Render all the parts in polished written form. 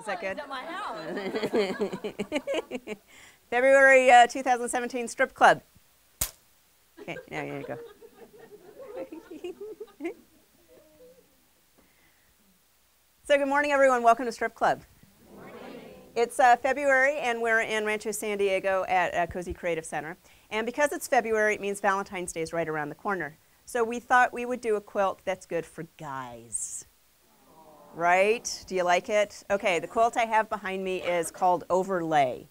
Is that good? At my house. February 2017 Strip Club. Okay, now here you go. So good morning, everyone. Welcome to Strip Club. Good morning. It's February, and we're in Rancho San Diego at Cozy Creative Center. And because it's February, it means Valentine's Day is right around the corner. So we thought we would do a quilt that's good for guys. Right? Do you like it? Okay, the quilt I have behind me is called Overlay.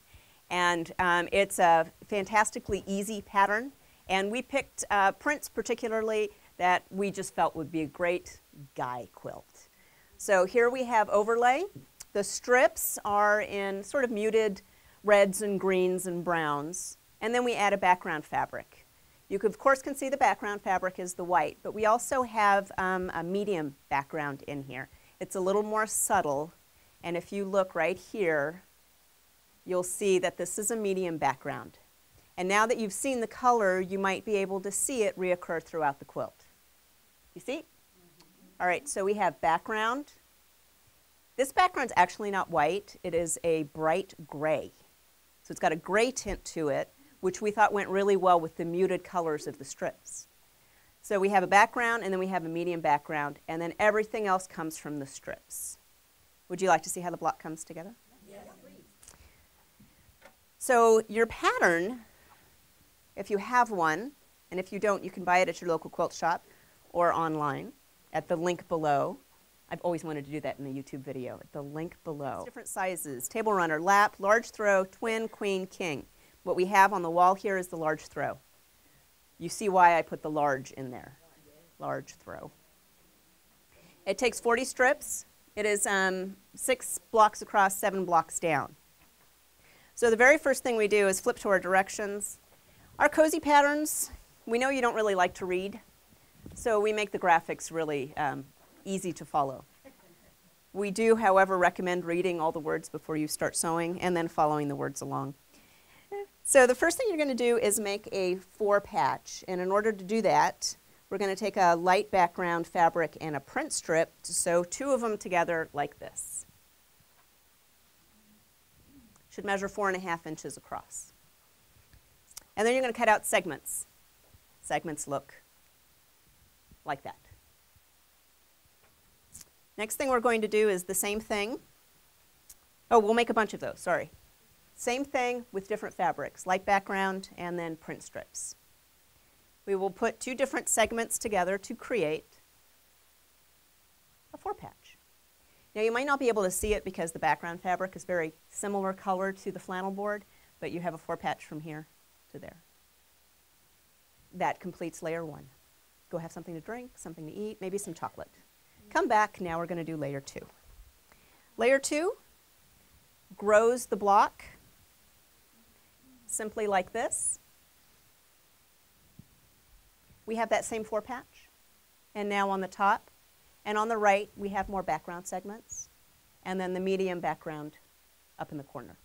And it's a fantastically easy pattern. And we picked prints particularly that we just felt would be a great guy quilt. So here we have Overlay. The strips are in sort of muted reds and greens and browns. And then we add a background fabric. You, of course, can see the background fabric is the white, but we also have a medium background in here. It's a little more subtle, and if you look right here, you'll see that this is a medium background. And now that you've seen the color, you might be able to see it reoccur throughout the quilt. You see? All right, so we have background. This background's actually not white. It is a bright gray. So it's got a gray tint to it, which we thought went really well with the muted colors of the strips. So we have a background, and then we have a medium background, and then everything else comes from the strips. Would you like to see how the block comes together? Yes, please. So your pattern, if you have one, and if you don't, you can buy it at your local quilt shop or online at the link below. I've always wanted to do that in the YouTube video, at the link below. It's different sizes: table runner, lap, large throw, twin, queen, king. What we have on the wall here is the large throw. You see why I put the large in there. Large throw. It takes 40 strips. It is 6 blocks across, 7 blocks down. So the very first thing we do is flip to our directions. Our cozy patterns, we know you don't really like to read, so we make the graphics really easy to follow. We do, however, recommend reading all the words before you start sewing and then following the words along. So the first thing you're going to do is make a 4-patch, and in order to do that, we're going to take a light background fabric and a print strip to sew 2 of them together like this. Should measure 4.5 inches across. And then you're going to cut out segments. Segments look like that. Next thing we're going to do is the same thing. Oh, we'll make a bunch of those, sorry. Same thing with different fabrics, light background and then print strips. We will put 2 different segments together to create a 4-patch. Now you might not be able to see it because the background fabric is very similar color to the flannel board, but you have a 4-patch from here to there. That completes layer 1. Go have something to drink, something to eat, maybe some chocolate. Come back, now we're going to do layer 2. Layer 2 grows the block simply like this. We have that same 4-patch, and now on the top and on the right we have more background segments, and then the medium background up in the corner.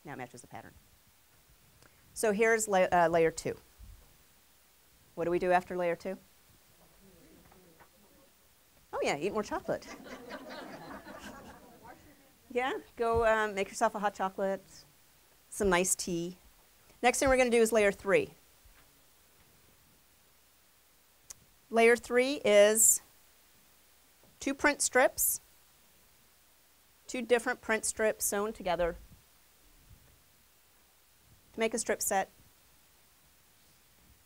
Now it matches the pattern. So here's layer 2. What do we do after layer 2? Oh yeah, eat more chocolate. Yeah, go make yourself a hot chocolate, some nice tea. Next thing we're going to do is layer 3. Layer 3 is 2 print strips, 2 different print strips sewn together to make a strip set.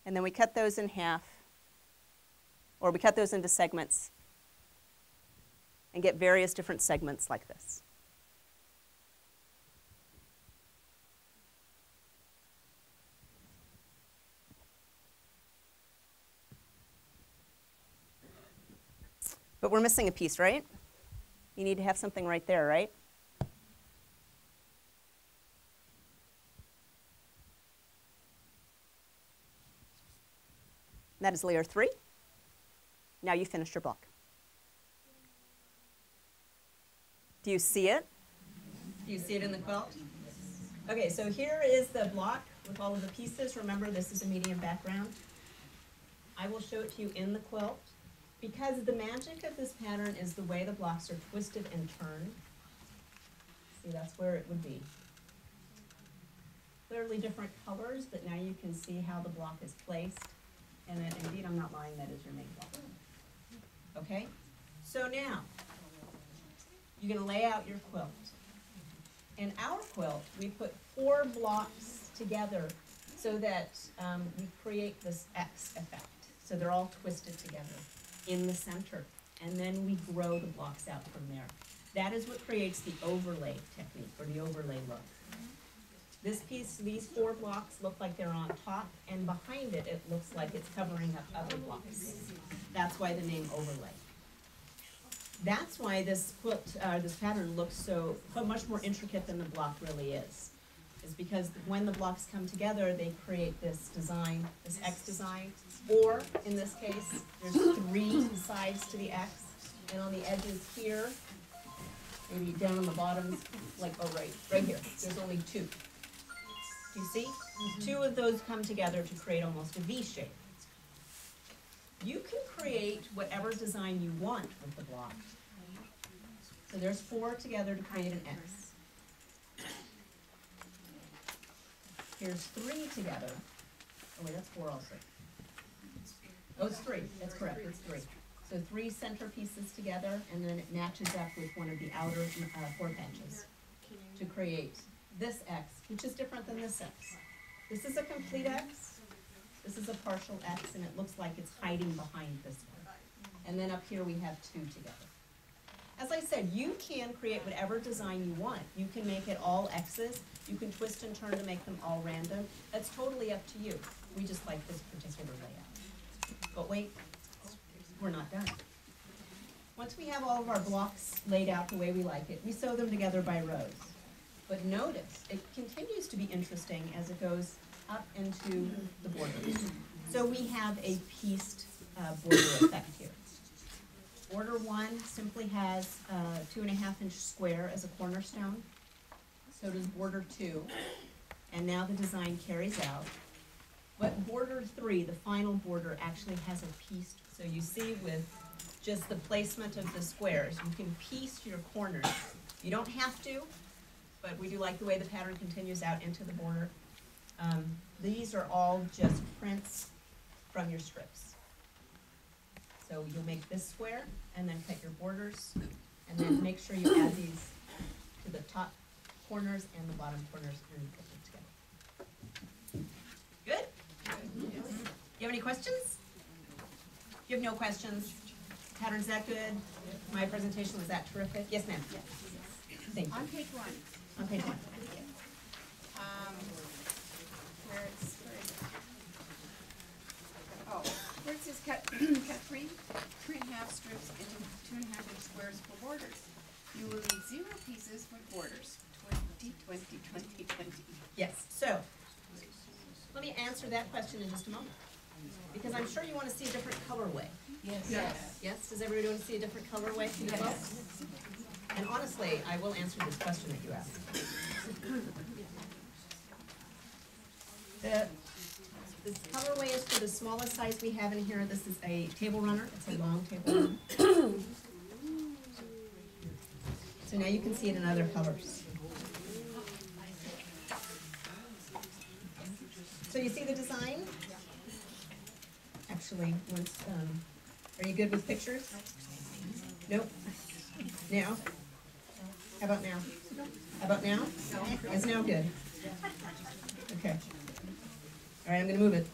And then we cut those in half, or we cut those into segments and get various different segments like this. But we're missing a piece, right? You need to have something right there, right? That is layer 3. Now you finished your block. Do you see it? Do you see it in the quilt? Okay, so here is the block with all of the pieces. Remember, this is a medium background. I will show it to you in the quilt. Because the magic of this pattern is the way the blocks are twisted and turned. See, that's where it would be. Clearly different colors, but now you can see how the block is placed. And then, indeed, I'm not lying, that is your main block. Okay? So now, you're going to lay out your quilt. In our quilt, we put 4 blocks together so that we create this X effect. So they're all twisted together in the center. And then we grow the blocks out from there. That is what creates the overlay technique, or the overlay look. This piece, these 4 blocks look like they're on top, and behind it, it looks like it's covering up other blocks. That's why the name overlay. That's why this quilt, this pattern looks so much more intricate than the block really is. Is because when the blocks come together, they create this design, this X design, or in this case, there's 3 sides to the X, and on the edges here, maybe down on the bottoms, like, oh, right here, there's only 2. Do you see? 2 of those come together to create almost a V shape. You can create whatever design you want with the block. So there's 4 together to create an X. Here's 3 together. Oh wait, that's 4 also. Oh, it's 3. That's correct. It's 3. So 3 center pieces together, and then it matches up with one of the outer 4 patches to create this X, which is different than this X. This is a complete X. This is a partial X, and it looks like it's hiding behind this one. And then up here we have 2 together. As I said, you can create whatever design you want. You can make it all X's. You can twist and turn to make them all random. That's totally up to you. We just like this particular layout. But wait, we're not done. Once we have all of our blocks laid out the way we like it, we sew them together by rows. But notice, it continues to be interesting as it goes up into the borders. So we have a pieced border effect here. Border 1 simply has a 2.5-inch square as a cornerstone. So does border 2. And now the design carries out. But border 3, the final border, actually has a pieced. So you see with just the placement of the squares, you can piece your corners. You don't have to, but we do like the way the pattern continues out into the border. These are all just prints from your strips. So you'll make this square, and then cut your borders, and then make sure you add these to the top corners and the bottom corners, and put them together. Good? You have any questions? You have no questions? Pattern's that good? My presentation, was that terrific? Yes, ma'am. Thank you. On page 1. On page 1. Where is it? Oh, where it says cut 3.5 strips into 2.5-inch squares for borders. You will need 0 pieces for borders. 20, 20, 20, 20. Yes, so let me answer that question in just a moment, because I'm sure you want to see a different colorway. Yes. Yes? Does everybody want to see a different colorway? Yes. And honestly, I will answer this question that you asked. This colorway is for the smallest size we have in here. This is a table runner. It's a long table runner. So now you can see it in other colors. So you see the design? Actually, once, are you good with pictures? Nope. Now? How about now? How about now? It's now good. Okay. All right, I'm going to move it.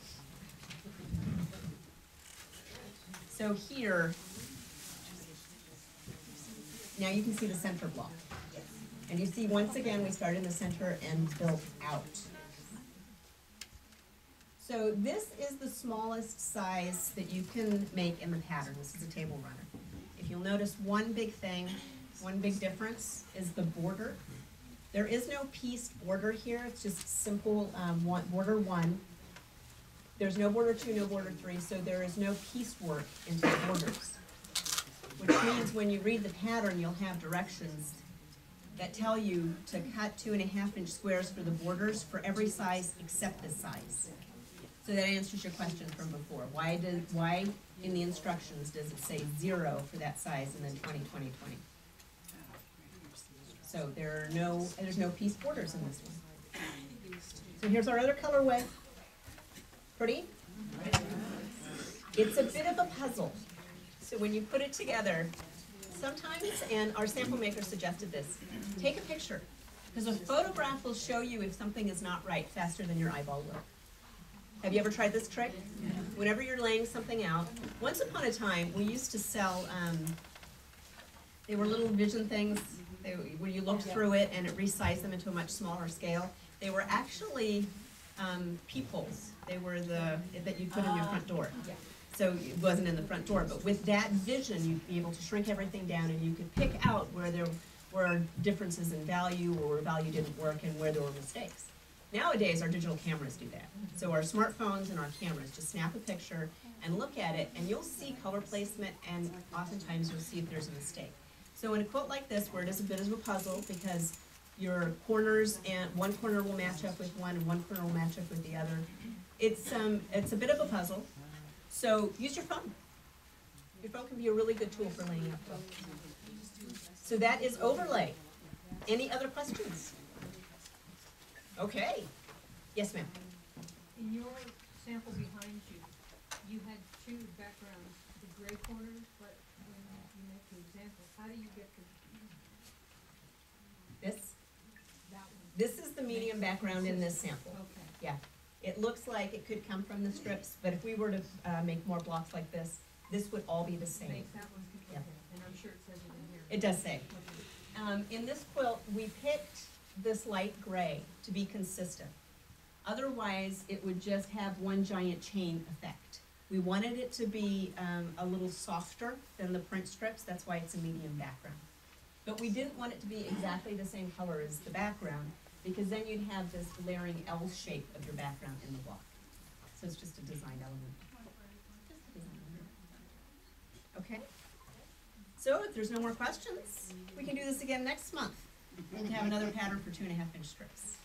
So here, now you can see the center block. And you see, once again, we started in the center and built out. So this is the smallest size that you can make in the pattern. This is a table runner. If you'll notice, one big thing, one big difference is the border. There is no pieced border here. It's just simple border 1. There's no border 2, no border 3, so there is no piece work into the borders. Which means when you read the pattern, you'll have directions that tell you to cut 2.5-inch squares for the borders for every size except this size. So that answers your question from before. Why in the instructions does it say 0 for that size and then 20, 20, 20. So there's no piece borders in this one. So here's our other colorway. Pretty? It's a bit of a puzzle. So when you put it together, sometimes, and our sample maker suggested this, take a picture. Because a photograph will show you if something is not right faster than your eyeball will. Have you ever tried this trick? Whenever you're laying something out, once upon a time, we used to sell, they were little vision things where you looked through it and it resized them into a much smaller scale. They were actually peepholes. They were that you put in your front door. So it wasn't in the front door, but with that vision, you'd be able to shrink everything down and you could pick out where there were differences in value or where value didn't work and where there were mistakes. Nowadays, our digital cameras do that. So our smartphones and our cameras just snap a picture and look at it, and you'll see color placement, and oftentimes you'll see if there's a mistake. So in a quilt like this, where it is a bit of a puzzle because your corners and one corner will match up with one and one corner will match up with the other, it's a bit of a puzzle. So use your phone. Your phone can be a really good tool for laying out quilts. So that is overlay. Any other questions? Okay. Yes, ma'am. In your sample behind you, you had two backgrounds, the gray corner, but when you make the example, how do you get to This? that one? This is the medium background in this sample. Okay. Yeah. It looks like it could come from the strips, but if we were to make more blocks like this would all be the same. Make that one, Yeah. okay, and I'm sure it says it in here. It does say. Okay. In this quilt, we picked this light gray to be consistent. Otherwise, it would just have one giant chain effect. We wanted it to be a little softer than the print strips, that's why it's a medium background. But we didn't want it to be exactly the same color as the background, because then you'd have this layering L shape of your background in the block. So it's just a design element. Okay? So if there's no more questions, we can do this again next month and have another pattern for 2.5-inch strips.